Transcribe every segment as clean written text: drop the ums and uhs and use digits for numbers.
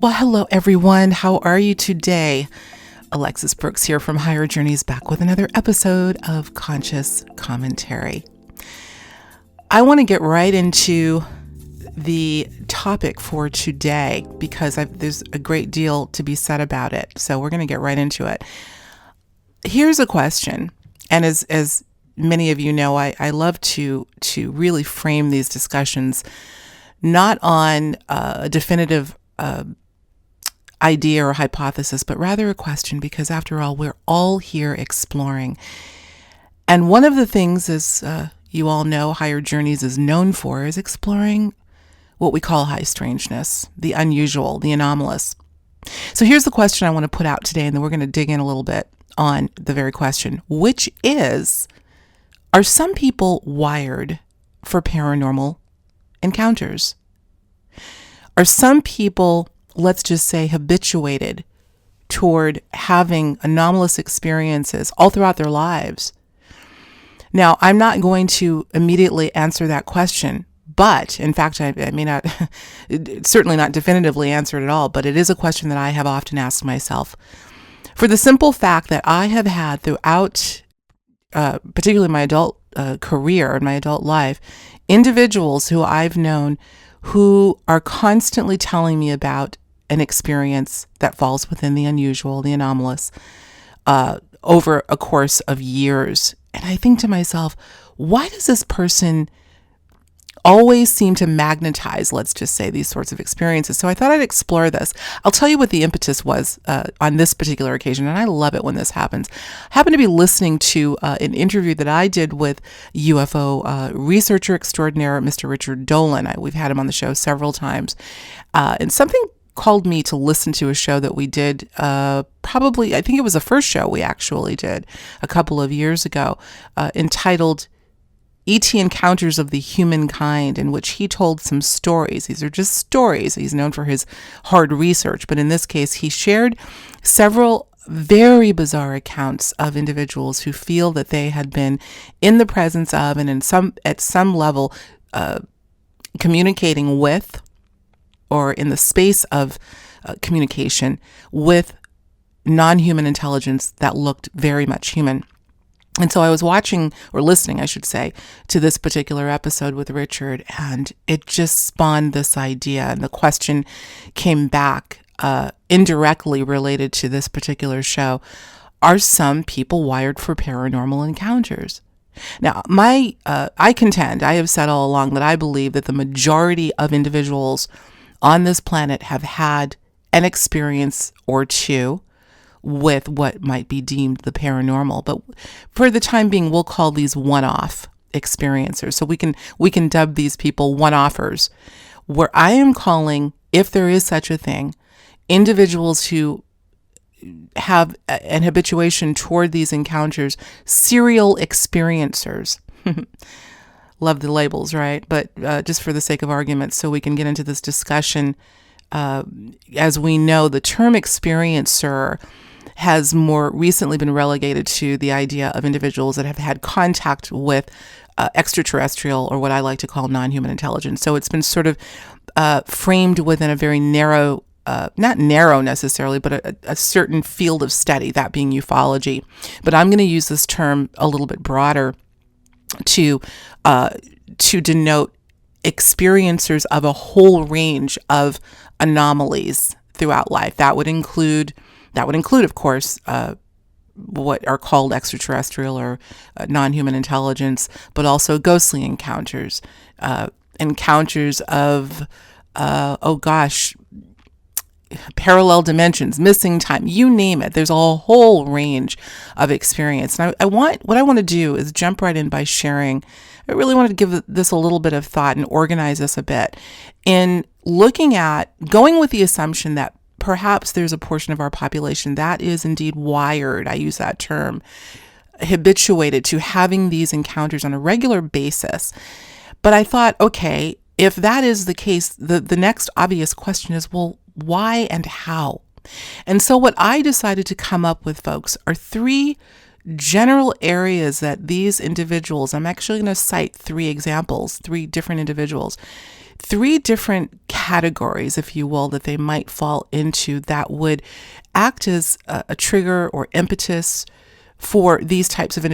Well, hello everyone. How are you today? Alexis Brooks here from Higher Journeys, back with another episode of Conscious Commentary. I want to get right into the topic for today because there's a great deal to be said about it. So we're going to get right into it. Here's a question. And as many of you know, I love to really frame these discussions not on a definitive idea or hypothesis, but rather a question, because after all, we're all here exploring. And one of the things, as you all know, Higher Journeys is known for, is exploring what we call high strangeness, the unusual, the anomalous. So here's the question I want to put out today, and then we're going to dig in a little bit on the very question, which is, are some people wired for paranormal encounters? Are some people, let's just say, habituated toward having anomalous experiences all throughout their lives? Now, I'm not going to immediately answer that question, but in fact, I may not, certainly not definitively answer it at all, but it is a question that I have often asked myself, for the simple fact that I have had throughout, particularly my adult career and my adult life, individuals who I've known who are constantly telling me about an experience that falls within the unusual, the anomalous, over a course of years. And I think to myself, why does this person always seem to magnetize, let's just say, these sorts of experiences? So I thought I'd explore this. I'll tell you what the impetus was on this particular occasion, and I love it when this happens. I happened to be listening to an interview that I did with UFO researcher extraordinaire, Mr. Richard Dolan. We've had him on the show several times. And something called me to listen to a show that we did, probably, I think it was the first show we actually did a couple of years ago, entitled E.T. Encounters of the Humankind, in which he told some stories. These are just stories. He's known for his hard research, but in this case, he shared several very bizarre accounts of individuals who feel that they had been in the presence of and at some level communicating with, or in the space of communication with, non-human intelligence that looked very much human. And so I was watching, or listening, I should say, to this particular episode with Richard, and it just spawned this idea. And the question came back indirectly related to this particular show. Are some people wired for paranormal encounters? Now, I contend, I have said all along that I believe that the majority of individuals on this planet have had an experience or two with what might be deemed the paranormal. But for the time being, we'll call these one-off experiencers. So we can dub these people one-offers, where I am calling, if there is such a thing, individuals who have an habituation toward these encounters, serial experiencers. Love the labels, right? But just for the sake of argument, so we can get into this discussion, as we know, the term experiencer has more recently been relegated to the idea of individuals that have had contact with extraterrestrial, or what I like to call non-human intelligence. So it's been sort of framed within a very narrow, not narrow necessarily, but a certain field of study, that being ufology. But I'm going to use this term a little bit broader to denote experiencers of a whole range of anomalies throughout life. That would include, of course, what are called extraterrestrial or non-human intelligence, but also ghostly encounters, encounters of, parallel dimensions, missing time, you name it. There's a whole range of experience. And what I want to do is jump right in by sharing. I really wanted to give this a little bit of thought and organize this a bit in looking at, going with the assumption that perhaps there's a portion of our population that is indeed wired, I use that term, habituated to having these encounters on a regular basis. But I thought, okay, if that is the case, the next obvious question is, well, why and how? And so what I decided to come up with, folks, are three general areas that these individuals, I'm actually going to cite three examples, three different individuals, three different categories, if you will, that they might fall into that would act as a trigger or impetus for these types of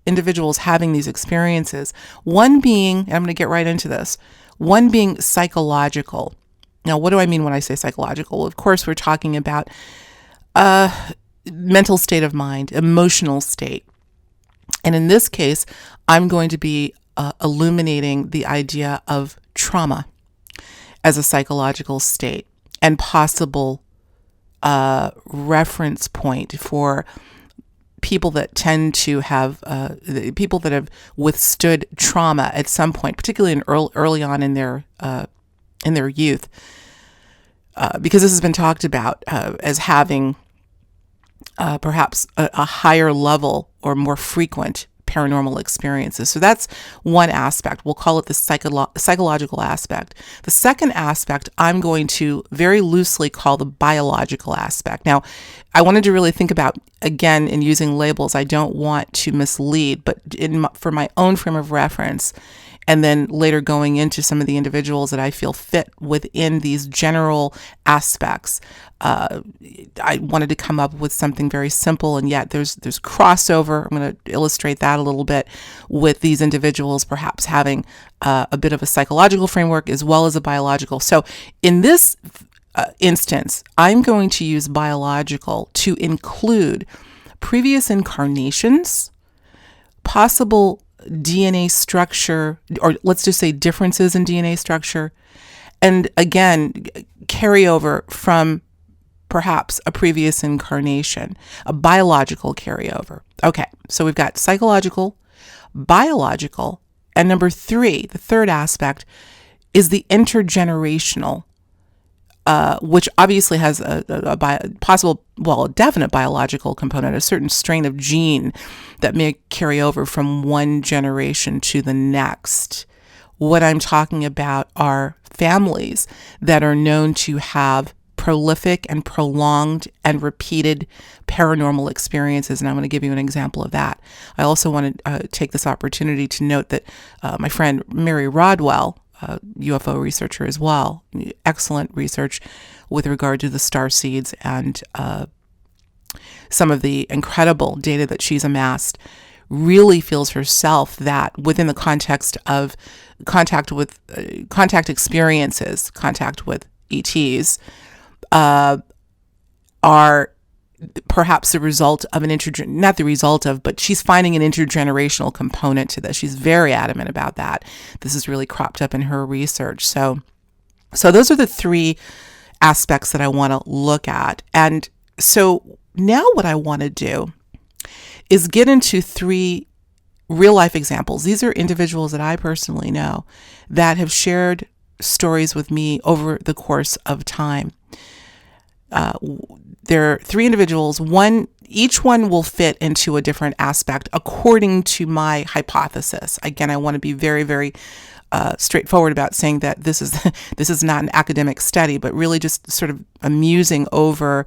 individuals having these experiences. One being, and I'm going to get right into this, one being psychological. Now, what do I mean when I say psychological? Of course, we're talking about mental state of mind, emotional state. And in this case, I'm going to be illuminating the idea of trauma as a psychological state and possible reference point for people that tend to have people that have withstood trauma at some point, particularly in early on in their youth, because this has been talked about as having perhaps a higher level or more frequent paranormal experiences. So that's one aspect. We'll call it the psychological aspect. The second aspect I'm going to very loosely call the biological aspect. Now, I wanted to really think about, again, in using labels, I don't want to mislead, but for my own frame of reference, and then later going into some of the individuals that I feel fit within these general aspects, I wanted to come up with something very simple, and yet there's crossover. I'm going to illustrate that a little bit with these individuals perhaps having a bit of a psychological framework as well as a biological. So in this instance, I'm going to use biological to include previous incarnations, possible DNA structure, or let's just say differences in DNA structure, and again, carryover from perhaps a previous incarnation, a biological carryover. Okay, so we've got psychological, biological, and number three, the third aspect, is the intergenerational, which obviously has a definite biological component, a certain strain of gene that may carry over from one generation to the next. What I'm talking about are families that are known to have prolific and prolonged and repeated paranormal experiences, and I'm going to give you an example of that. I also want to take this opportunity to note that my friend Mary Rodwell, UFO researcher as well, excellent research with regard to the star seeds and some of the incredible data that she's amassed, really feels herself that within the context of contact experiences, contact with ETs, are perhaps the result of but she's finding an intergenerational component to this. She's very adamant about that. This is really cropped up in her research. So those are the three aspects that I want to look at. And so now what I want to do is get into three real life examples. These are individuals that I personally know that have shared stories with me over the course of time. There are three individuals. Each one will fit into a different aspect according to my hypothesis. Again, I want to be very, very straightforward about saying that this is not an academic study, but really just sort of amusing over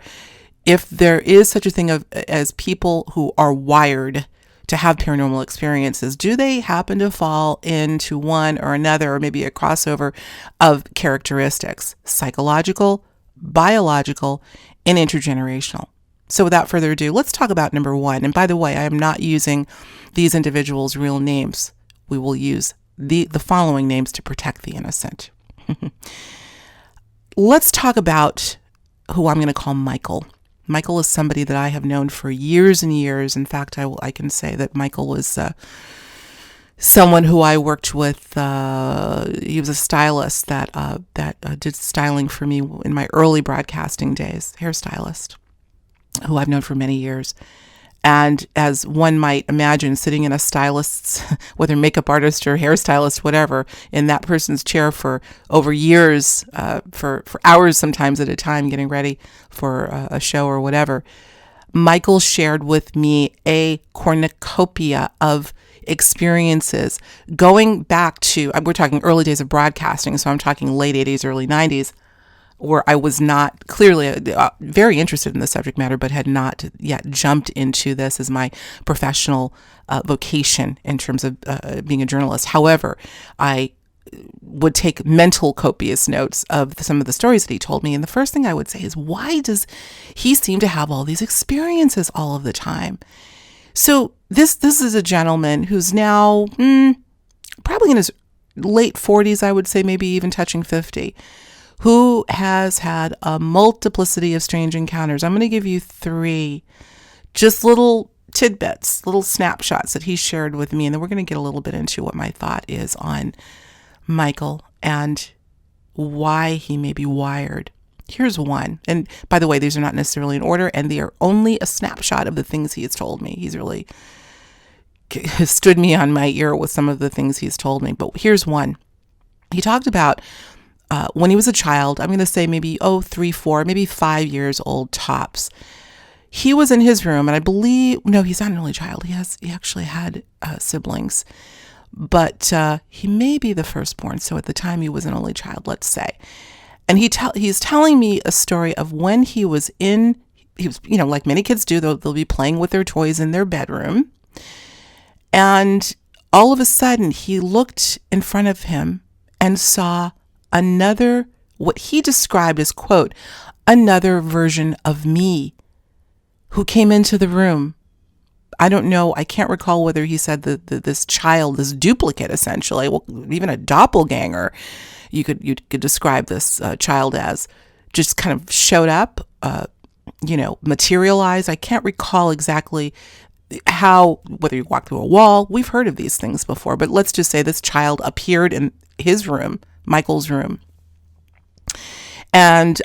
if there is such a thing as people who are wired to have paranormal experiences. Do they happen to fall into one or another, or maybe a crossover of characteristics, psychological, biological, and intergenerational? So without further ado, let's talk about number one. And by the way, I am not using these individuals' real names. We will use the following names to protect the innocent. Let's talk about who I'm going to call Michael. Michael is somebody that I have known for years and years. In fact, I can say that Michael was someone who I worked with. He was a stylist that did styling for me in my early broadcasting days, hairstylist, who I've known for many years. And as one might imagine, sitting in a stylist's, whether makeup artist or hairstylist, whatever, in that person's chair for over years, for hours sometimes at a time, getting ready for a show or whatever, Michael shared with me a cornucopia of experiences going back to, we're talking early days of broadcasting, so I'm talking late 80s, early 90s, where I was not clearly very interested in the subject matter, but had not yet jumped into this as my professional vocation in terms of being a journalist. However, I would take mental copious notes of some of the stories that he told me. And the first thing I would say is, why does he seem to have all these experiences all of the time? So this is a gentleman who's now probably in his late 40s, I would say, maybe even touching 50, who has had a multiplicity of strange encounters. I'm going to give you 3, just little tidbits, little snapshots that he shared with me. And then we're going to get a little bit into what my thought is on Michael and why he may be wired. Here's one. And by the way, these are not necessarily in order, and they are only a snapshot of the things he has told me. He's really stood me on my ear with some of the things he's told me. But here's one. He talked about when he was a child, I'm going to say maybe 3, 4, maybe 5 years old tops. He was in his room, and I believe, no, he's not an only child. He actually had siblings, but he may be the firstborn. So at the time he was an only child, let's say. And he's telling me a story of when he was, like many kids do, they'll be playing with their toys in their bedroom. And all of a sudden he looked in front of him and saw another, what he described as, quote, another version of me who came into the room. I don't know. I can't recall whether he said that this child, this duplicate, essentially, well, even a doppelganger, you could describe this child as, just kind of showed up, materialized. I can't recall exactly how, whether you walked through a wall. We've heard of these things before, but let's just say this child appeared in his room, Michael's room. And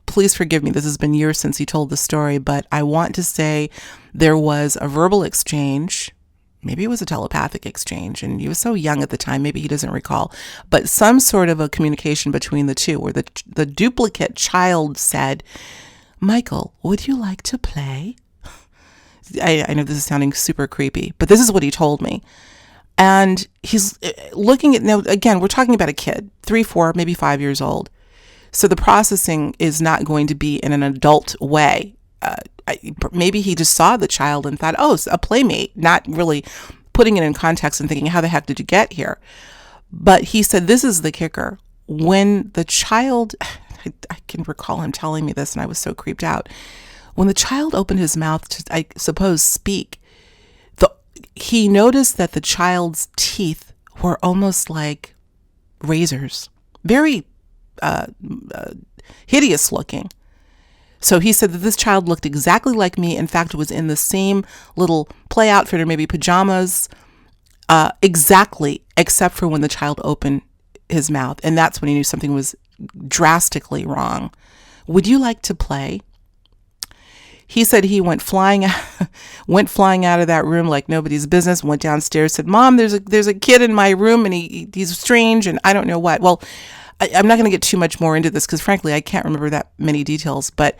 please forgive me, this has been years since he told the story, but I want to say there was a verbal exchange. Maybe it was a telepathic exchange, and he was so young at the time, maybe he doesn't recall, but some sort of a communication between the two where the duplicate child said, Michael, would you like to play? I know this is sounding super creepy, but this is what he told me. And he's looking at, now again, we're talking about a kid, 3, 4, maybe 5 years old. So the processing is not going to be in an adult way. Maybe he just saw the child and thought, oh, it's a playmate, not really putting it in context and thinking, how the heck did you get here? But he said, this is the kicker. When the child, I can recall him telling me this, and I was so creeped out. When the child opened his mouth to, I suppose, speak, he noticed that the child's teeth were almost like razors, very hideous looking. So he said that this child looked exactly like me. In fact, was in the same little play outfit or maybe pajamas, exactly, except for when the child opened his mouth. And that's when he knew something was drastically wrong. Would you like to play? He said he went flying out of that room like nobody's business, went downstairs, said, Mom, there's a kid in my room and he's strange and I don't know what. Well, I'm not going to get too much more into this because frankly, I can't remember that many details. But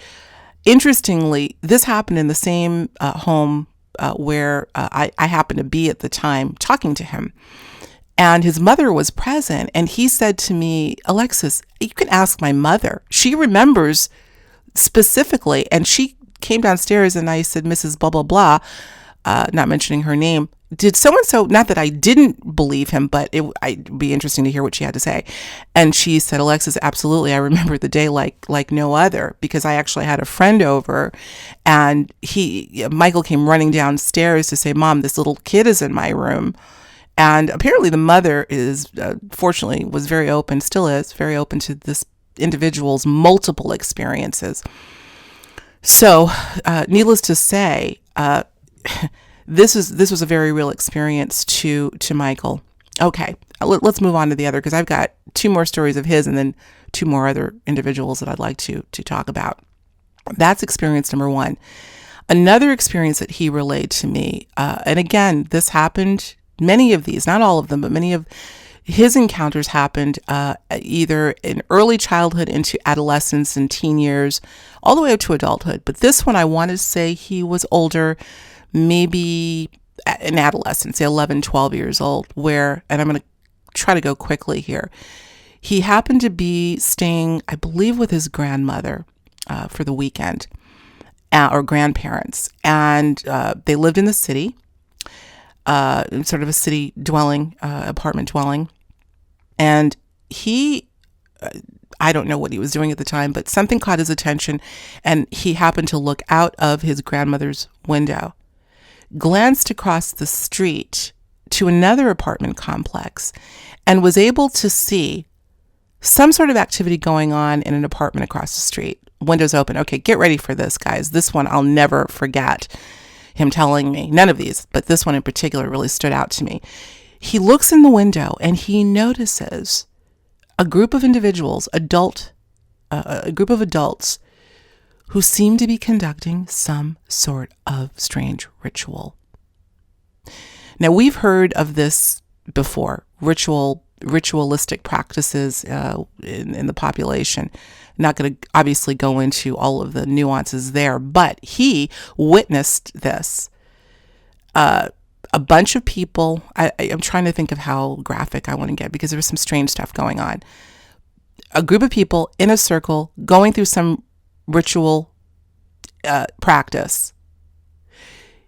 interestingly, this happened in the same home where I happened to be at the time talking to him. And his mother was present. And he said to me, Alexis, you can ask my mother. She remembers specifically. And she came downstairs and I said, Mrs. blah, blah, blah, not mentioning her name. Did so-and-so, not that I didn't believe him, but it'd be interesting to hear what she had to say. And she said, Alexis, absolutely. I remember the day like no other, because I actually had a friend over and Michael came running downstairs to say, Mom, this little kid is in my room. And apparently the mother is, fortunately, was very open, still is very open to this individual's multiple experiences. So, needless to say, this was a very real experience to Michael. Okay, let's move on to the other, because I've got 2 more stories of his and then 2 more other individuals that I'd like to talk about. That's experience number 1. Another experience that he relayed to me, and again, this happened, many of these, not all of them, but many of his encounters happened either in early childhood into adolescence and teen years, all the way up to adulthood. But this one, I want to say he was older, maybe in adolescence, say 11, 12 years old, and I'm going to try to go quickly here. He happened to be staying, I believe, with his grandmother for the weekend, or grandparents. And they lived in the city, sort of a city dwelling, apartment dwelling. And he, I don't know what he was doing at the time, but something caught his attention, and he happened to look out of his grandmother's window, glanced across the street to another apartment complex, and was able to see some sort of activity going on in an apartment across the street. Windows open. Okay, get ready for this, guys. This one I'll never forget him telling me. None of these, but this one in particular really stood out to me. He looks in the window and he notices a group of individuals, a group of adults who seem to be conducting some sort of strange ritual. Now, we've heard of this before, ritualistic practices in the population. Not going to obviously go into all of the nuances there, but he witnessed this. A bunch of people, I'm trying to think of how graphic I want to get because there was some strange stuff going on. A group of people in a circle going through some ritual practice.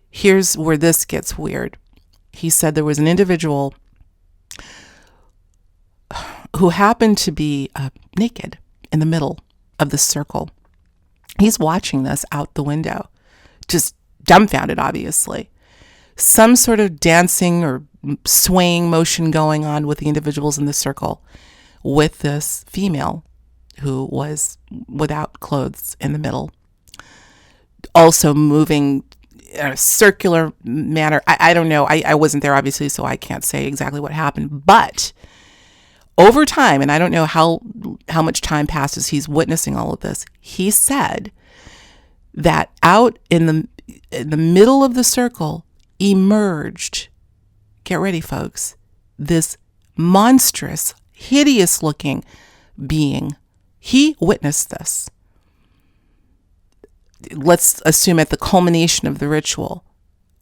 Here's where this gets weird. He said there was an individual who happened to be naked in the middle of the circle. He's watching this out the window, just dumbfounded, obviously. Some sort of dancing or swaying motion going on with the individuals in the circle, with this female who was without clothes in the middle, also moving in a circular manner. I don't know. I wasn't there, obviously, so I can't say exactly what happened. But over time, and I don't know how much time passes, he's witnessing all of this. He said that out in the middle of the circle emerged, get ready, folks, this monstrous, hideous-looking being. He witnessed this. Let's assume at the culmination of the ritual,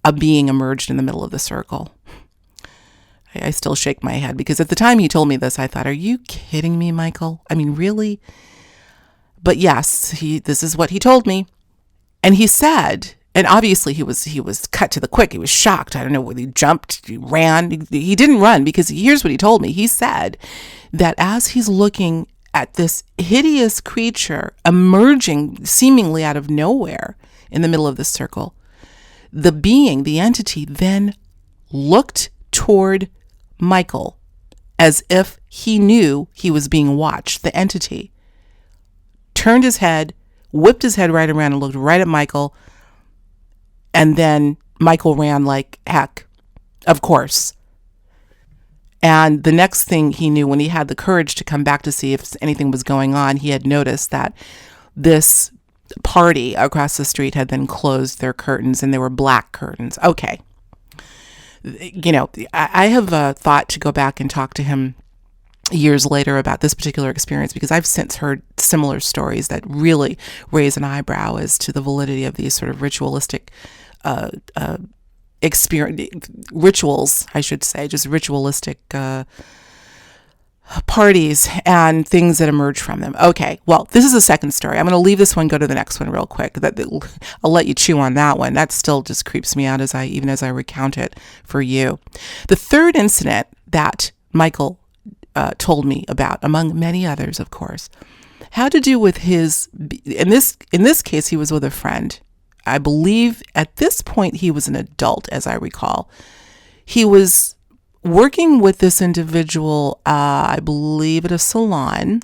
a being emerged in the middle of the circle. I still shake my head because at the time he told me this, I thought, are you kidding me, Michael? I mean, really? But yes, this is what he told me. And he said, and obviously he was cut to the quick. He was shocked. I don't know whether he jumped, he ran. He didn't run because here's what he told me. He said that as he's looking at this hideous creature emerging seemingly out of nowhere in the middle of the circle, the being, the entity, then looked toward Michael as if he knew he was being watched. The entity turned his head, whipped his head right around and looked right at Michael. And then Michael ran like heck, of course. And the next thing he knew, when he had the courage to come back to see if anything was going on, he had noticed that this party across the street had then closed their curtains, and they were black curtains. Okay. You know, I have thought to go back and talk to him years later about this particular experience because I've since heard similar stories that really raise an eyebrow as to the validity of these sort of ritualistic rituals, I should say, just ritualistic parties and things that emerge from them. Okay, well, this is the second story. I'm going to leave this one, go to the next one real quick. I'll let you chew on that one. That still just creeps me out as I recount it for you. The third incident that Michael told me about, among many others, of course, had to do with his, in this case, he was with a friend. I believe at this point he was an adult, as I recall. He was working with this individual, I believe at a salon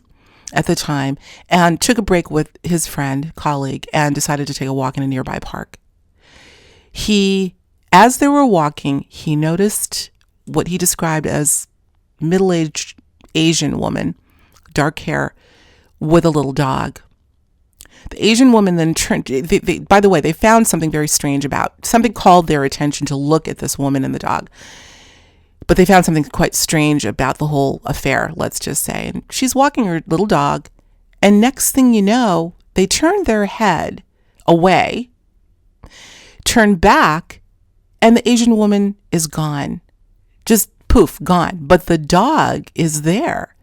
at the time, and took a break with his friend, colleague, and decided to take a walk in a nearby park. As they were walking, he noticed what he described as middle-aged Asian woman, dark hair, with a little dog. The Asian woman then turned, by the way, they found something very strange something called their attention to look at this woman and the dog. But they found something quite strange about the whole affair, let's just say. And she's walking her little dog, and next thing you know, they turn their head away, turn back, and the Asian woman is gone. Just poof, gone. But the dog is there.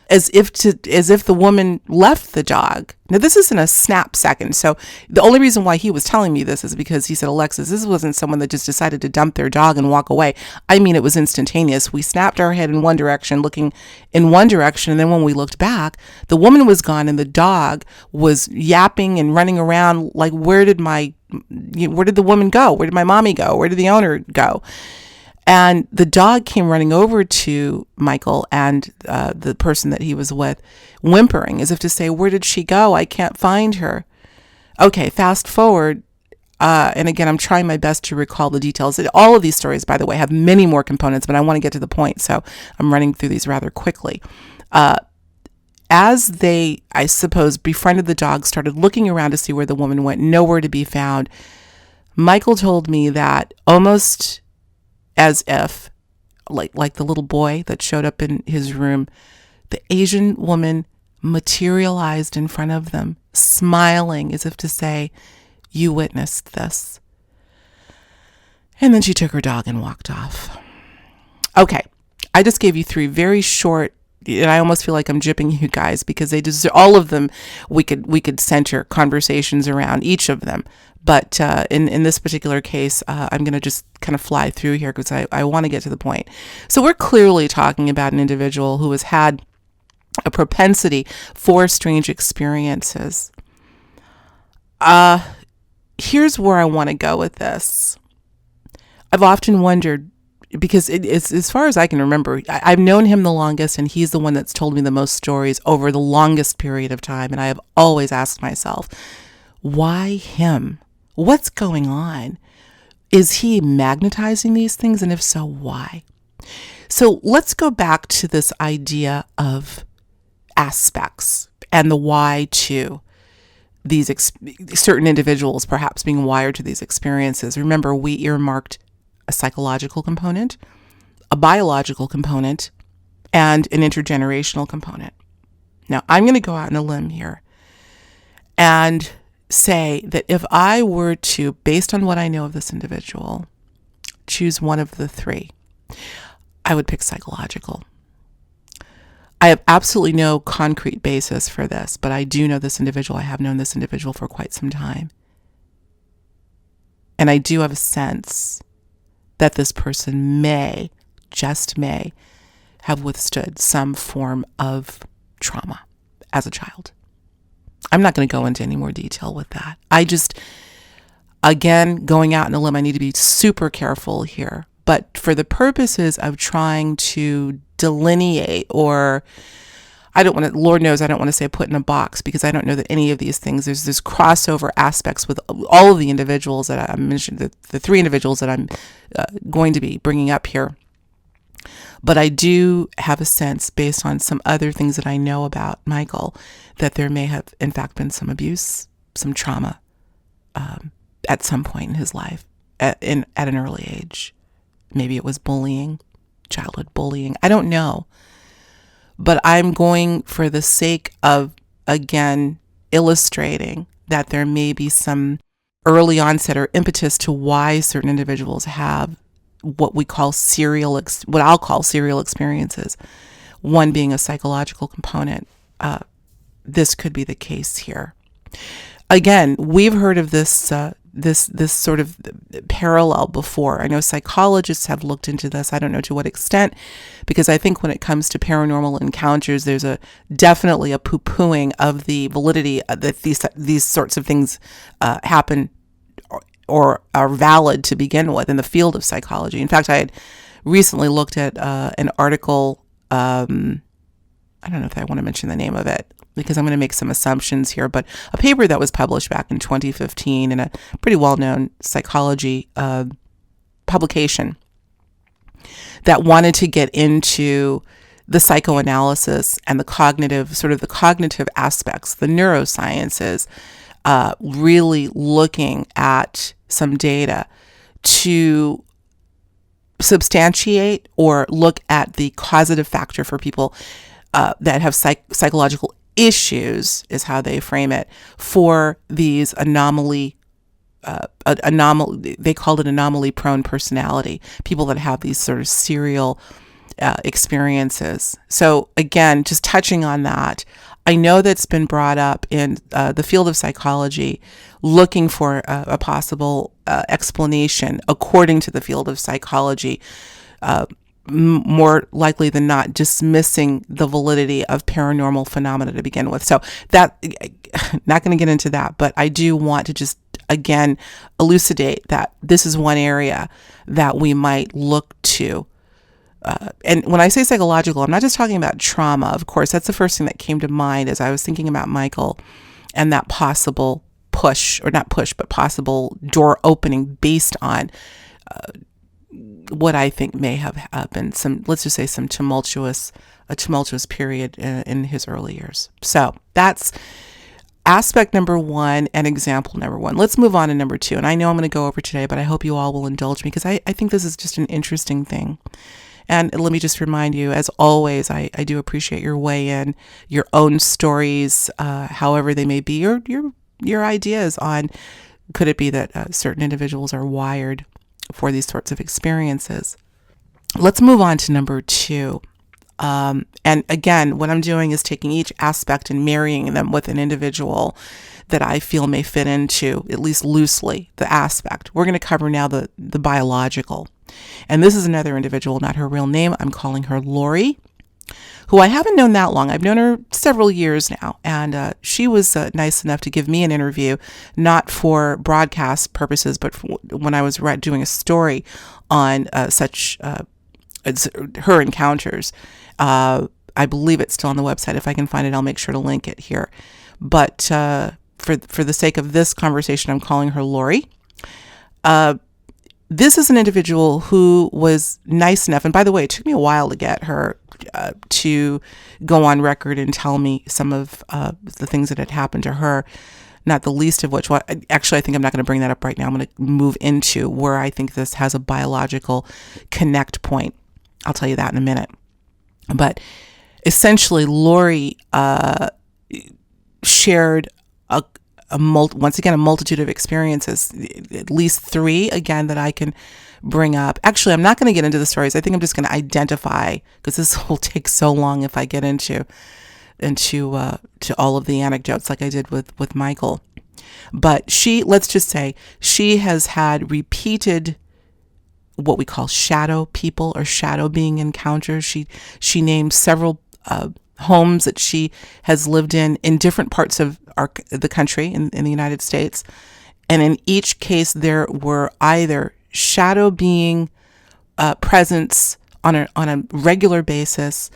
as if the woman left the dog. Now, this isn't a snap second. So the only reason why he was telling me this is because he said, Alexis, this wasn't someone that just decided to dump their dog and walk away. I mean, it was instantaneous. We snapped our head in one direction, looking in one direction. And then when we looked back, the woman was gone and the dog was yapping and running around like, where did the woman go? Where did my mommy go? Where did the owner go? And the dog came running over to Michael and the person that he was with, whimpering as if to say, where did she go? I can't find her. Okay, fast forward. And again, I'm trying my best to recall the details. All of these stories, by the way, have many more components, but I want to get to the point. So I'm running through these rather quickly. As they, I suppose, befriended the dog, started looking around to see where the woman went, nowhere to be found. Michael told me that almost as if, like the little boy that showed up in his room, the Asian woman materialized in front of them, smiling as if to say, you witnessed this. And then she took her dog and walked off. Okay, I just gave you 3 very short, and I almost feel like I'm gypping you guys because they deserve, all of them, we could center conversations around each of them. But in this particular case, I'm going to just kind of fly through here because I want to get to the point. So we're clearly talking about an individual who has had a propensity for strange experiences. Here's where I want to go with this. I've often wondered, because it is, as far as I can remember, I've known him the longest, and he's the one that's told me the most stories over the longest period of time. And I have always asked myself, why him? What's going on? Is he magnetizing these things? And if so, why? So let's go back to this idea of aspects and the why to these certain individuals perhaps being wired to these experiences. Remember, we earmarked a psychological component, a biological component, and an intergenerational component. Now, I'm going to go out on a limb here and say that if I were to, based on what I know of this individual, choose one of the 3, I would pick psychological. I have absolutely no concrete basis for this, but I do know this individual. I have known this individual for quite some time. And I do have a sense that this person may, just may, have withstood some form of trauma as a child. I'm not going to go into any more detail with that. I just, again, going out on a limb, I need to be super careful here. But for the purposes of trying to delineate, or I don't want to, Lord knows I don't want to say put in a box, because I don't know that any of these things, there's this crossover aspects with all of the individuals that I mentioned, the 3 individuals that I'm going to be bringing up here. But I do have a sense, based on some other things that I know about Michael, that there may have, in fact, been some abuse, some trauma at some point in his life, at an early age. Maybe it was bullying, childhood bullying. I don't know. But I'm going, for the sake of, again, illustrating that there may be some early onset or impetus to why certain individuals have what I'll call serial experiences, one being a psychological component. This could be the case here. Again, we've heard of this this sort of parallel before. I know psychologists have looked into this. I don't know to what extent, because I think when it comes to paranormal encounters, there's definitely a poo-pooing of the validity that these sorts of things happen or are valid to begin with in the field of psychology. In fact, I had recently looked at an article. I don't know if I want to mention the name of it, because I'm going to make some assumptions here, but a paper that was published back in 2015 in a pretty well-known psychology publication that wanted to get into the psychoanalysis and the cognitive aspects, the neurosciences, really looking at some data to substantiate or look at the causative factor for people that have psychological issues, is how they frame it, for these they called it anomaly prone personality, people that have these sort of serial experiences. So again, just touching on that, I know that's been brought up in the field of psychology, looking for a possible explanation according to the field of psychology, more likely than not dismissing the validity of paranormal phenomena to begin with. So that, not going to get into that, but I do want to just again elucidate that this is one area that we might look to. And when I say psychological, I'm not just talking about trauma. Of course, that's the first thing that came to mind as I was thinking about Michael and that possible push, or not push, but possible door opening based on what I think may have been some, let's just say a tumultuous period in his early years. So that's aspect number one and example number one. Let's move on to number two. And I know I'm going to go over today, but I hope you all will indulge me because I think this is just an interesting thing. And let me just remind you, as always, I do appreciate your weigh in, your own stories, however they may be, or your ideas on, could it be that certain individuals are wired for these sorts of experiences. Let's move on to number two. And again, what I'm doing is taking each aspect and marrying them with an individual that I feel may fit into, at least loosely, the aspect. We're going to cover now the biological. And this is another individual, not her real name. I'm calling her Lori, who I haven't known that long. I've known her several years now. And she was nice enough to give me an interview, not for broadcast purposes, but when I was doing a story on such her encounters. I believe it's still on the website. If I can find it, I'll make sure to link it here. But for the sake of this conversation, I'm calling her Lori. This is an individual who was nice enough, and by the way, it took me a while to get her to go on record and tell me some of the things that had happened to her, not the least of which, actually, I think I'm not going to bring that up right now. I'm going to move into where I think this has a biological connect point. I'll tell you that in a minute. But essentially, Lori shared once again, a multitude of experiences, at least three, again, that I can bring up. Actually, I'm not going to get into the stories. I think I'm just going to identify, because this will take so long if I get into to all of the anecdotes like I did with Michael. But let's just say, she has had repeated what we call shadow people or shadow being encounters. She named several homes that she has lived in different parts of the country in the United States. And in each case, there were either shadow being presence on a regular basis.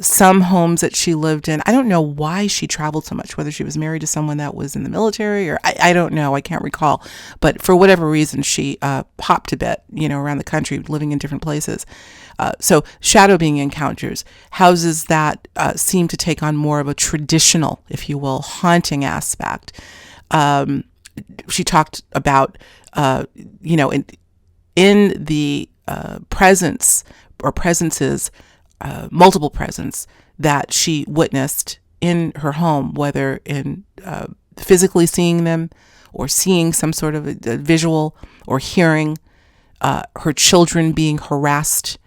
Some homes that she lived in, I don't know why she traveled so much, whether she was married to someone that was in the military or I don't know, I can't recall. But for whatever reason, she hopped a bit, around the country, living in different places. So shadow being encounters, houses that seem to take on more of a traditional, if you will, haunting aspect. She talked about, in the presence or presences, multiple presence that she witnessed in her home, whether in physically seeing them or seeing some sort of a visual or hearing her children being harassed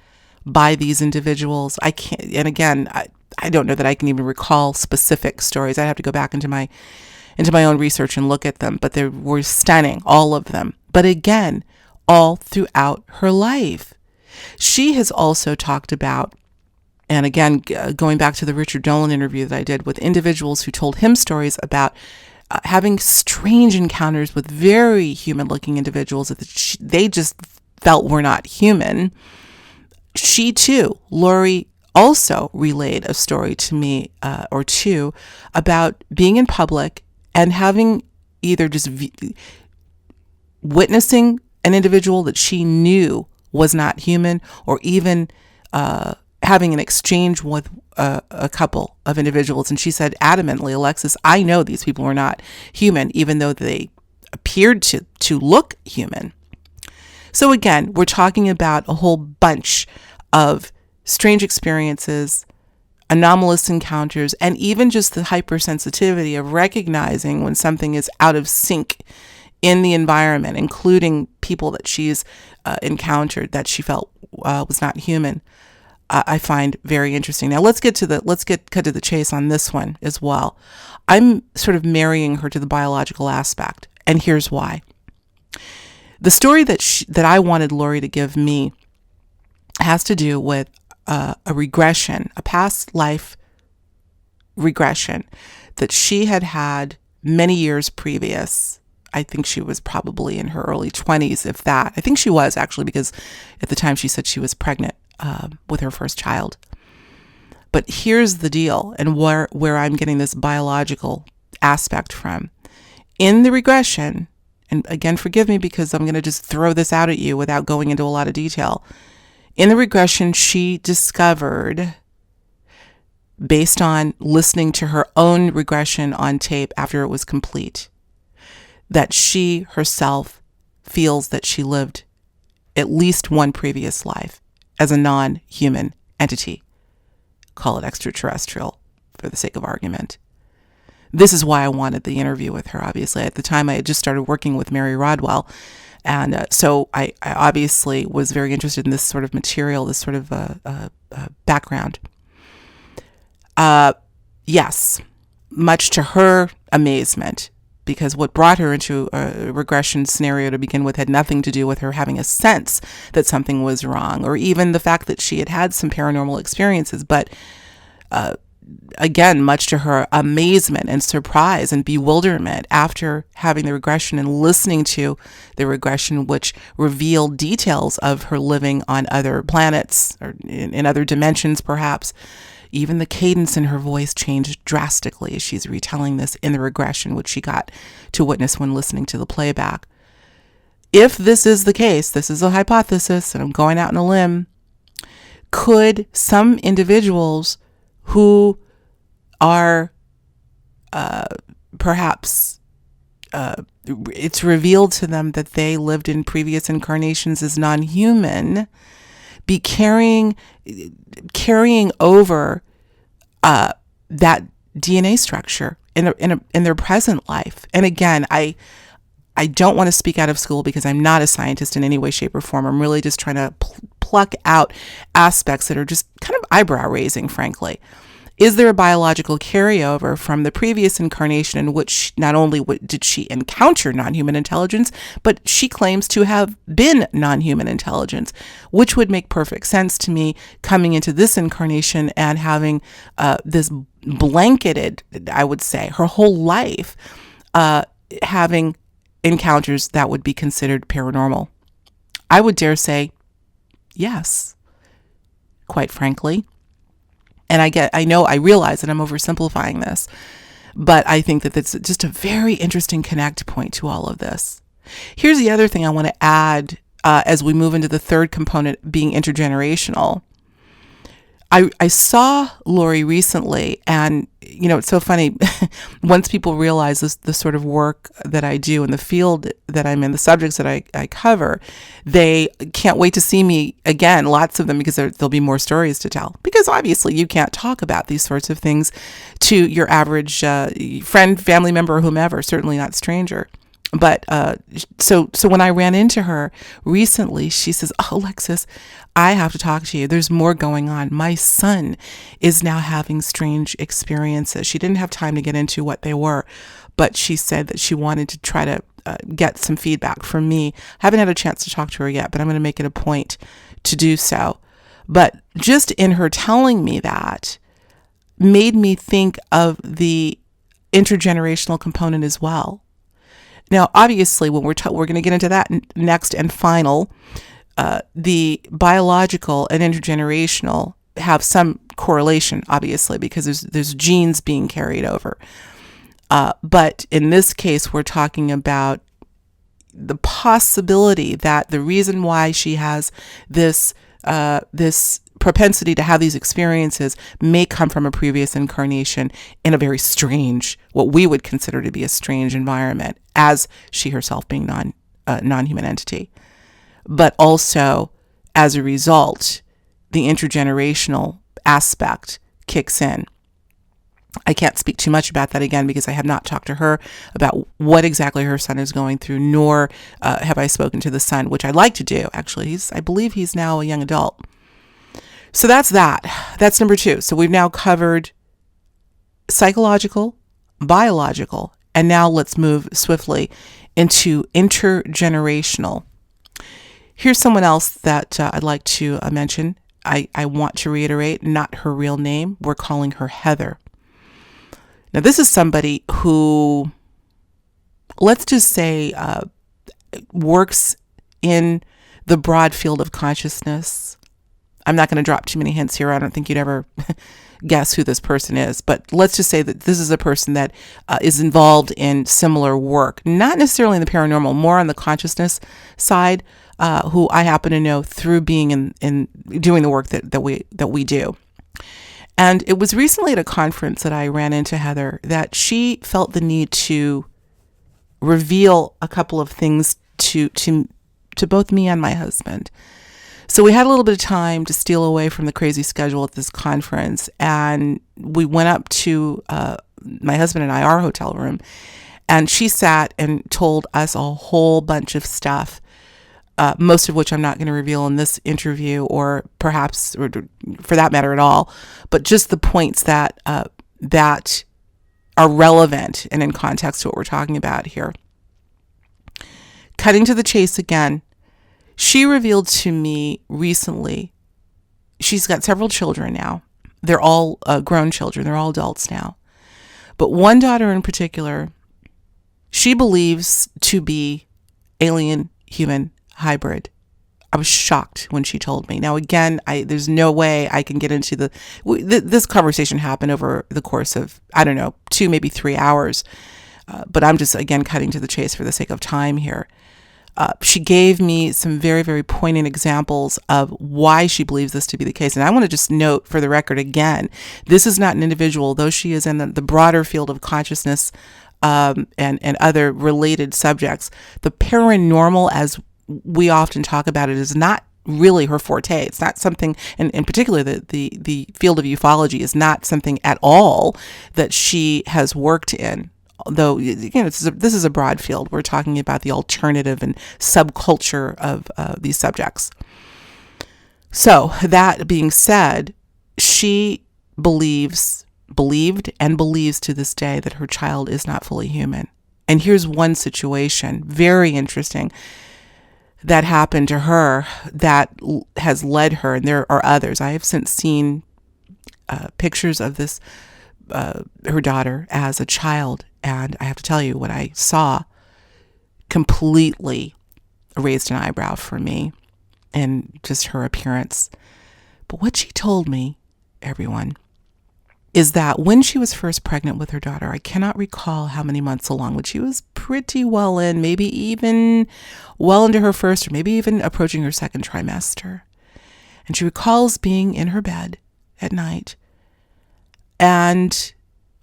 by these individuals. I can't, and again, I don't know that I can even recall specific stories. I'd have to go back into my own research and look at them, but they were stunning, all of them. But again, all throughout her life. She has also talked about, and again, going back to the Richard Dolan interview that I did with individuals who told him stories about having strange encounters with very human-looking individuals that they just felt were not human. She too, Lori, also relayed a story to me or two about being in public and having either just witnessing an individual that she knew was not human, or even having an exchange with a couple of individuals. And she said adamantly, Alexis, I know these people were not human, even though they appeared to look human. So again, we're talking about a whole bunch of strange experiences, anomalous encounters, and even just the hypersensitivity of recognizing when something is out of sync in the environment, including people that she's encountered that she felt was not human. I find very interesting. Now let's get cut to the chase on this one as well. I'm sort of marrying her to the biological aspect, and here's why. The story that I wanted Lori to give me has to do with a regression, a past life regression that she had many years previous. I think she was probably in her early 20s, if that. I think she was, actually, because at the time she said she was pregnant with her first child. But here's the deal, and where I'm getting this biological aspect from. In the regression, and again, forgive me because I'm going to just throw this out at you without going into a lot of detail. In the regression, she discovered, based on listening to her own regression on tape after it was complete, that she herself feels that she lived at least one previous life as a non-human entity. Call it extraterrestrial for the sake of argument. This is why I wanted the interview with her, obviously. At the time, I had just started working with Mary Rodwell, and so I obviously was very interested in this sort of material, this sort of background. Yes, much to her amazement, because what brought her into a regression scenario to begin with had nothing to do with her having a sense that something was wrong, or even the fact that she had some paranormal experiences. But again, much to her amazement and surprise and bewilderment after having the regression and listening to the regression, which revealed details of her living on other planets or in other dimensions, perhaps. Even the cadence in her voice changed drastically as she's retelling this in the regression, which she got to witness when listening to the playback. If this is the case, this is a hypothesis, and I'm going out on a limb, could some individuals who are perhaps it's revealed to them that they lived in previous incarnations as non-human be carrying over that DNA structure in their present life? And again, I don't want to speak out of school because I'm not a scientist in any way, shape, or form. I'm really just trying to pluck out aspects that are just kind of eyebrow raising, frankly. Is there a biological carryover from the previous incarnation in which not only did she encounter non-human intelligence, but she claims to have been non-human intelligence, which would make perfect sense to me coming into this incarnation and having this blanketed, I would say, her whole life, having encounters that would be considered paranormal. I would dare say yes, quite frankly. And I realize that I'm oversimplifying this, but I think that that's just a very interesting connect point to all of this. Here's the other thing I want to add as we move into the third component, being intergenerational. I saw Lori recently, and it's so funny. Once people realize the sort of work that I do in the field that I'm in, the subjects that I cover, they can't wait to see me again, lots of them, because there'll be more stories to tell. Because obviously you can't talk about these sorts of things to your average friend, family member, or whomever, certainly not stranger. But so when I ran into her recently, she says, "Oh, Alexis, I have to talk to you. There's more going on. My son is now having strange experiences." She didn't have time to get into what they were, but she said that she wanted to try to get some feedback from me. I haven't had a chance to talk to her yet, but I'm going to make it a point to do so. But just in her telling me that made me think of the intergenerational component as well. Now, obviously, when we're going to get into that next and final, the biological and intergenerational have some correlation, obviously, because there's genes being carried over. But in this case, we're talking about the possibility that the reason why she has this propensity to have these experiences may come from a previous incarnation in a very strange, what we would consider to be a strange environment, as she herself being non-human entity. But also, as a result, the intergenerational aspect kicks in. I can't speak too much about that again because I have not talked to her about what exactly her son is going through, nor have I spoken to the son, which I'd like to do. Actually, I believe he's now a young adult. So that's that. That's number 2. So we've now covered psychological, biological, and now let's move swiftly into intergenerational. Here's someone else that I'd like to mention. I want to reiterate, not her real name. We're calling her Heather. Now, this is somebody who, let's just say, works in the broad field of consciousness. I'm not going to drop too many hints here. I don't think you'd ever guess who this person is. But let's just say that this is a person that is involved in similar work, not necessarily in the paranormal, more on the consciousness side, who I happen to know through being in doing the work that we do. And it was recently at a conference that I ran into Heather that she felt the need to reveal a couple of things to both me and my husband. So we had a little bit of time to steal away from the crazy schedule at this conference, and we went up to my husband and I, our hotel room, and she sat and told us a whole bunch of stuff, most of which I'm not going to reveal in this interview, or perhaps, or for that matter at all, but just the points that that are relevant and in context to what we're talking about here. Cutting to the chase again, she revealed to me recently, she's got several children now. They're all grown children. They're all adults now. But one daughter in particular, she believes to be alien human hybrid. I was shocked when she told me. Now, again, there's no way I can get into this conversation happened over the course of, 2, maybe 3 hours. But I'm just, again, cutting to the chase for the sake of time here. She gave me some very, very poignant examples of why she believes this to be the case. And I want to just note for the record again, this is not an individual, though she is in the broader field of consciousness and other related subjects. The paranormal, as we often talk about it, is not really her forte. It's not something, and in particular, the field of ufology is not something at all that she has worked in. Though, again, this is a broad field. We're talking about the alternative and subculture of these subjects. So, that being said, she believed and believes to this day that her child is not fully human. And here's one situation, very interesting, that happened to her that has led her, and there are others. I have since seen pictures of this, her daughter as a child, and I have to tell you, what I saw completely raised an eyebrow for me, and just her appearance. But what she told me, everyone, is that when she was first pregnant with her daughter, I cannot recall how many months along, but she was pretty well in, maybe even well into her first, or maybe even approaching her second trimester. And she recalls being in her bed at night and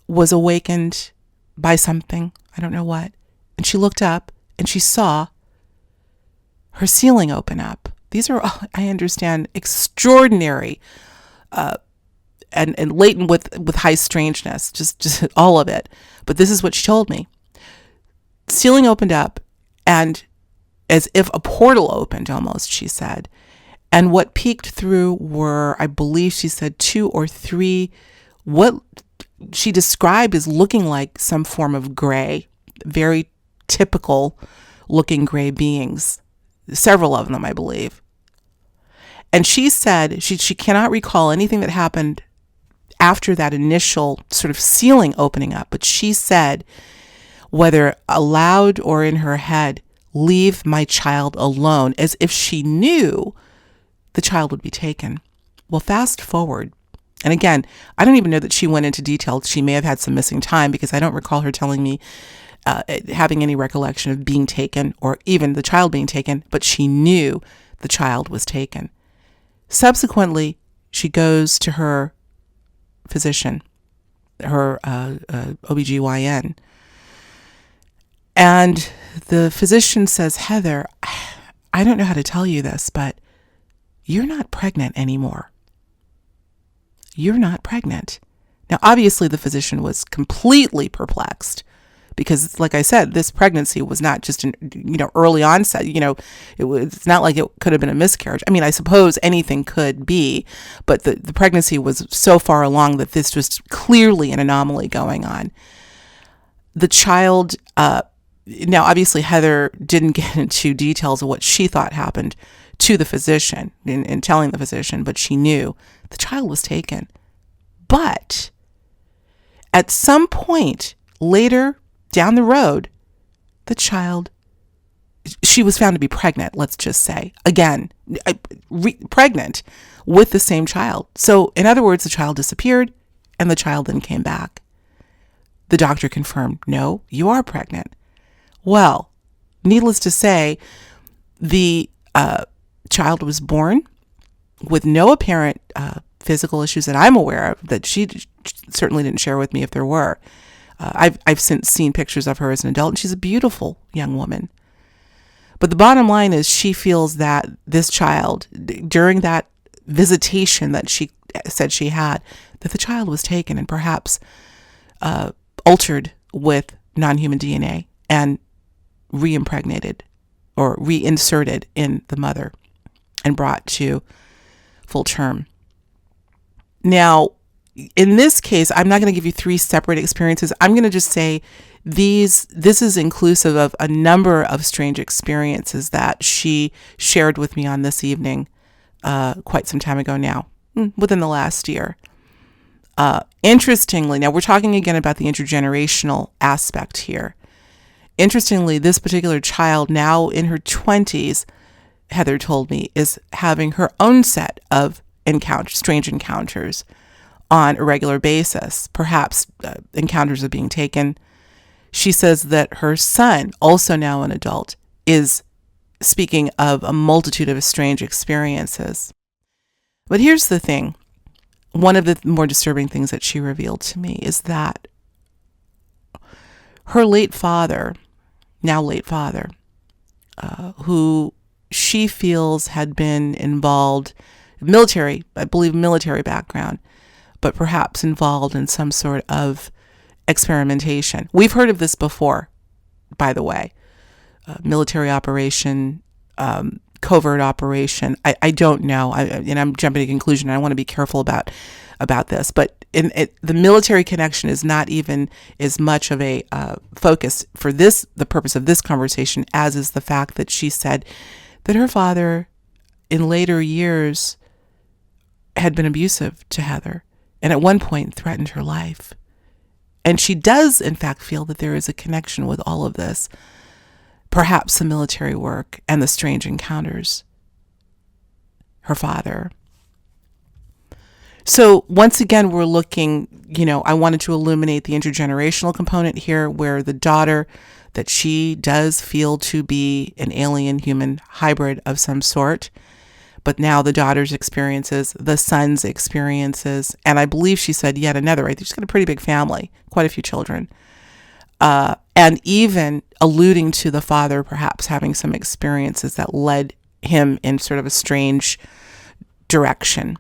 was awakened by something, I don't know what. And she looked up and she saw her ceiling open up. These are, I understand, extraordinary and latent with high strangeness, just all of it. But this is what she told me. Ceiling opened up, and as if a portal opened almost, she said. And what peeked through were, I believe she said, 2 or 3, what she described as looking like some form of gray, very typical looking gray beings, several of them, I believe. And she said she cannot recall anything that happened after that initial sort of ceiling opening up, but she said, whether aloud or in her head, "Leave my child alone," as if she knew the child would be taken. Well, fast forward. And again, I don't even know that she went into detail. She may have had some missing time, because I don't recall her telling me having any recollection of being taken or even the child being taken, but she knew the child was taken. Subsequently, she goes to her physician, her OBGYN, and the physician says, "Heather, I don't know how to tell you this, but you're not pregnant anymore. You're not pregnant." Now, obviously, the physician was completely perplexed because like I said, this pregnancy was not just an, early onset. It's not like it could have been a miscarriage. I mean, I suppose anything could be, but the pregnancy was so far along that this was clearly an anomaly going on. The child, now obviously Heather didn't get into details of what she thought happened to the physician in telling the physician, but she knew the child was taken. But at some point later down the road, she was found to be pregnant, let's just say. Again, pregnant with the same child. So in other words, the child disappeared and the child then came back. The doctor confirmed, no, you are pregnant. Well, needless to say, the child was born with no apparent physical issues that I'm aware of, that she certainly didn't share with me if there were. I've since seen pictures of her as an adult, and she's a beautiful young woman. But the bottom line is she feels that this child, during that visitation that she said she had, that the child was taken and perhaps altered with non-human DNA and re-impregnated or reinserted in the mother and brought to full term. Now, in this case, I'm not going to give you three separate experiences. I'm going to just say this is inclusive of a number of strange experiences that she shared with me on this evening, quite some time ago now, within the last year. Interestingly, now we're talking again about the intergenerational aspect here. Interestingly, this particular child, now in her 20s, Heather told me, is having her own set of strange encounters on a regular basis, perhaps encounters of being taken. She says that her son, also now an adult, is speaking of a multitude of strange experiences. But here's the thing. One of the more disturbing things that she revealed to me is that her late father, who she feels had been involved, military background, but perhaps involved in some sort of experimentation. We've heard of this before, by the way. Military operation, covert operation. I don't know. And I'm jumping to conclusion. I want to be careful about this. But the military connection is not even as much of a focus for the purpose of this conversation, as is the fact that she said that her father, in later years, had been abusive to Heather, and at one point threatened her life. And she does, in fact, feel that there is a connection with all of this, perhaps the military work and the strange encounters. Her father. So once again, we're looking, I wanted to illuminate the intergenerational component here, where the daughter, that she does feel to be an alien human hybrid of some sort. But now the daughter's experiences, the son's experiences, and I believe she said yet another, right? She's got a pretty big family, quite a few children. And even alluding to the father perhaps having some experiences that led him in sort of a strange direction.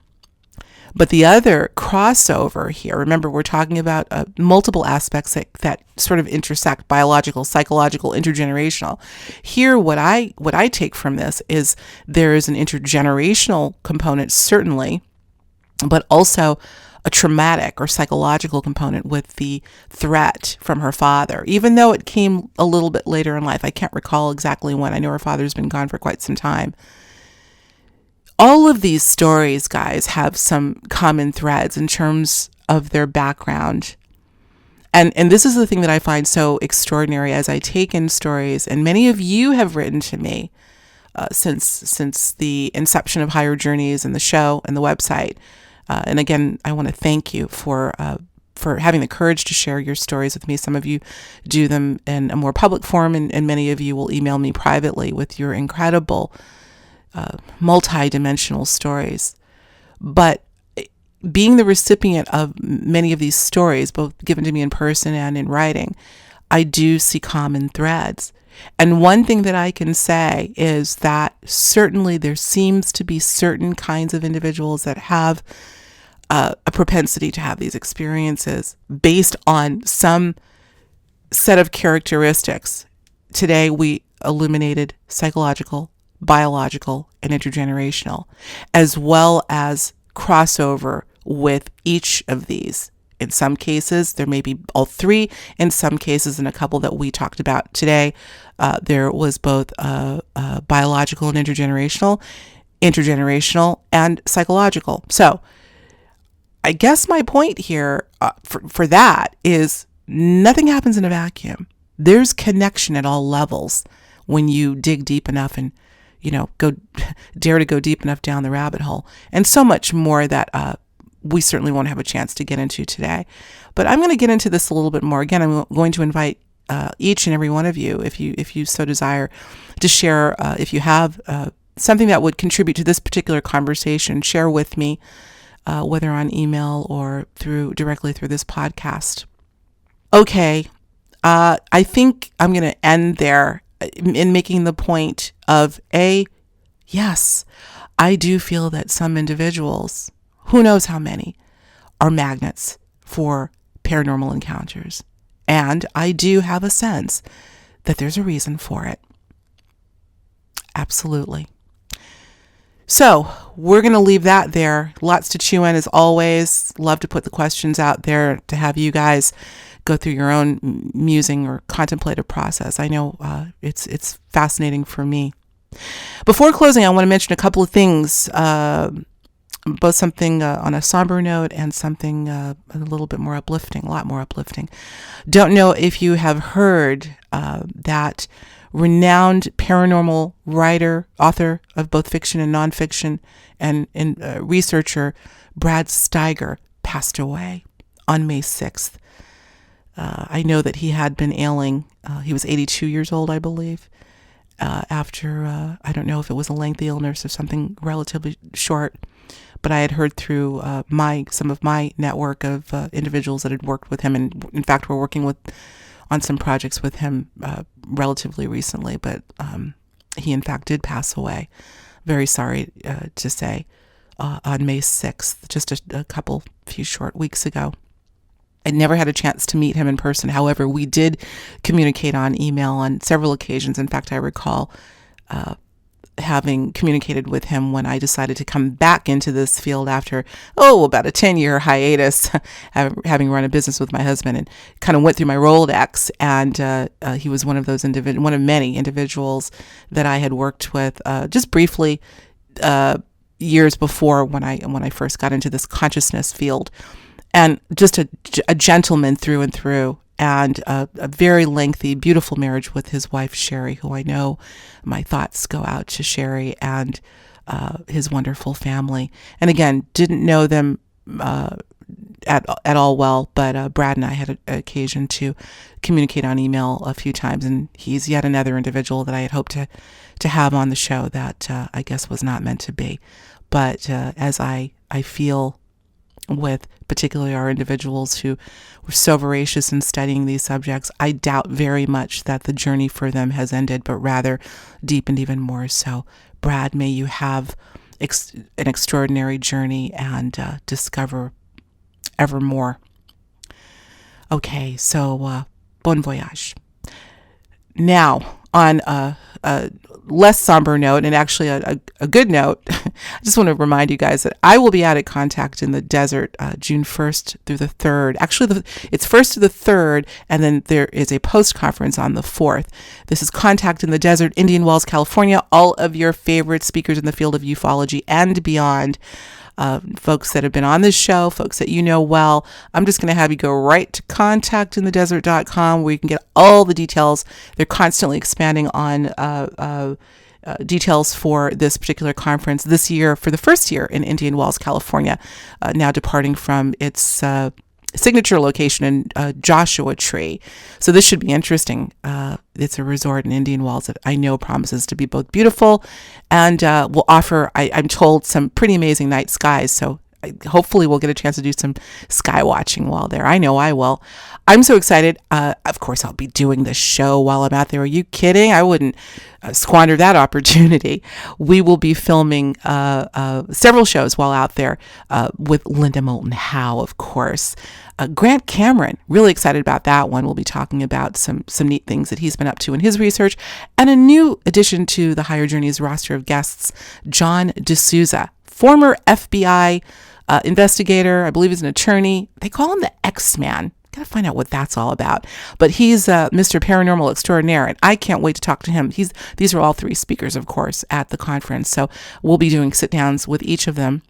But the other crossover here, remember, we're talking about multiple aspects that sort of intersect: biological, psychological, intergenerational. Here, what I take from this is there is an intergenerational component, certainly, but also a traumatic or psychological component with the threat from her father, even though it came a little bit later in life. I can't recall exactly when. I know her father's been gone for quite some time. All of these stories, guys, have some common threads in terms of their background. And this is the thing that I find so extraordinary as I take in stories, and many of you have written to me since the inception of Higher Journeys and the show and the website. And again, I want to thank you for having the courage to share your stories with me. Some of you do them in a more public forum, and many of you will email me privately with your incredible multi-dimensional stories. But being the recipient of many of these stories, both given to me in person and in writing, I do see common threads. And one thing that I can say is that certainly there seems to be certain kinds of individuals that have a propensity to have these experiences based on some set of characteristics. Today we illuminated psychological, biological, and intergenerational, as well as crossover with each of these. In some cases, there may be all three. In some cases, in a couple that we talked about today, there was both biological and intergenerational, and psychological. So I guess my point here for that is nothing happens in a vacuum. There's connection at all levels when you dig deep enough and, dare to go deep enough down the rabbit hole, and so much more that we certainly won't have a chance to get into today. But I'm going to get into this a little bit more. Again, I'm going to invite each and every one of you, if you so desire, to share, if you have something that would contribute to this particular conversation, share with me, whether on email or directly through this podcast. Okay, I think I'm going to end there in making the point of yes, I do feel that some individuals, who knows how many, are magnets for paranormal encounters. And I do have a sense that there's a reason for it. Absolutely. So we're going to leave that there. Lots to chew in as always. Love to put the questions out there to have you guys go through your own musing or contemplative process. I know it's fascinating for me. Before closing, I want to mention a couple of things, both something on a somber note and something a little bit more uplifting, a lot more uplifting. Don't know if you have heard that renowned paranormal writer, author of both fiction and nonfiction, and researcher Brad Steiger passed away on May 6th. I know that he had been ailing. He was 82 years old, I believe, after, I don't know if it was a lengthy illness or something relatively short, but I had heard through some of my network of individuals that had worked with him, and in fact were working on some projects with him relatively recently, but he in fact did pass away. Very sorry to say, on May 6th, just a few short weeks ago. I never had a chance to meet him in person. However, we did communicate on email on several occasions. In fact, I recall having communicated with him when I decided to come back into this field after, about a 10-year hiatus, having run a business with my husband, and kind of went through my Rolodex. And he was one of those one of many individuals that I had worked with just briefly years before when I first got into this consciousness field. And just a gentleman through and through, and a very lengthy, beautiful marriage with his wife, Sherry, who I know my thoughts go out to Sherry and his wonderful family. And again, didn't know them at all well, but Brad and I had an occasion to communicate on email a few times, and he's yet another individual that I had hoped to have on the show that I guess was not meant to be. But as I feel with particularly our individuals who were so voracious in studying these subjects, I doubt very much that the journey for them has ended, but rather deepened even more so. Brad, may you have an extraordinary journey and discover ever more. Okay, so bon voyage. Now, on a less somber note, and actually a good note, I just want to remind you guys that I will be out at Contact in the Desert June 1st through the 3rd. Actually, it's 1st to the 3rd, and then there is a post-conference on the 4th. This is Contact in the Desert, Indian Wells, California. All of your favorite speakers in the field of ufology and beyond. Folks that have been on this show, folks that you know well. I'm just going to have you go right to contactinthedesert.com where you can get all the details. They're constantly expanding on details for this particular conference this year, for the first year in Indian Wells, California, now departing from its signature location in Joshua Tree. So this should be interesting. It's a resort in Indian Wells that I know promises to be both beautiful and will offer, I'm told, some pretty amazing night skies. So hopefully we'll get a chance to do some sky watching while there. I know I will. I'm so excited. Of course, I'll be doing the show while I'm out there. Are you kidding? I wouldn't squander that opportunity. We will be filming several shows while out there with Linda Moulton Howe, of course. Grant Cameron, really excited about that one. We'll be talking about some neat things that he's been up to in his research. And a new addition to the Higher Journeys roster of guests, John D'Souza, former FBI investigator. I believe he's an attorney. They call him the X-Man. Got to find out what that's all about. But he's Mr. Paranormal Extraordinaire, and I can't wait to talk to him. These are all three speakers, of course, at the conference. So we'll be doing sit-downs with each of them.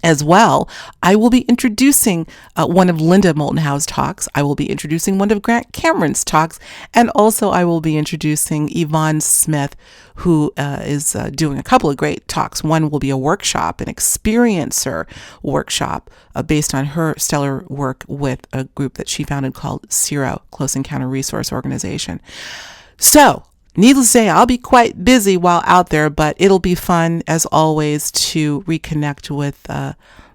As well, I will be introducing one of Linda Moulton Howe's talks. I will be introducing one of Grant Cameron's talks. And also I will be introducing Yvonne Smith, who is doing a couple of great talks. One will be a workshop, an experiencer workshop based on her stellar work with a group that she founded called CERO, Close Encounter Resource Organization. So, needless to say, I'll be quite busy while out there, but it'll be fun, as always, to reconnect with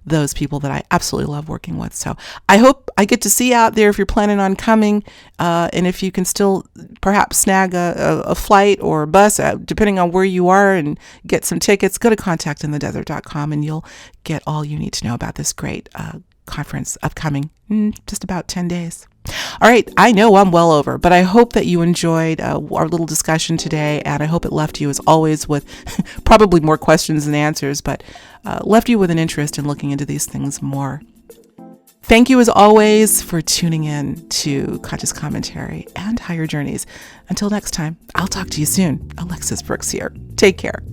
those people that I absolutely love working with. So I hope I get to see you out there if you're planning on coming, and if you can still perhaps snag a flight or a bus, depending on where you are, and get some tickets, go to contactinthedesert.com and you'll get all you need to know about this great conference upcoming in just about 10 days. All right, I know I'm well over, but I hope that you enjoyed our little discussion today, and I hope it left you, as always, with probably more questions than answers, but left you with an interest in looking into these things more. Thank you, as always, for tuning in to Conscious Commentary and Higher Journeys. Until next time, I'll talk to you soon. Alexis Brooks here. Take care.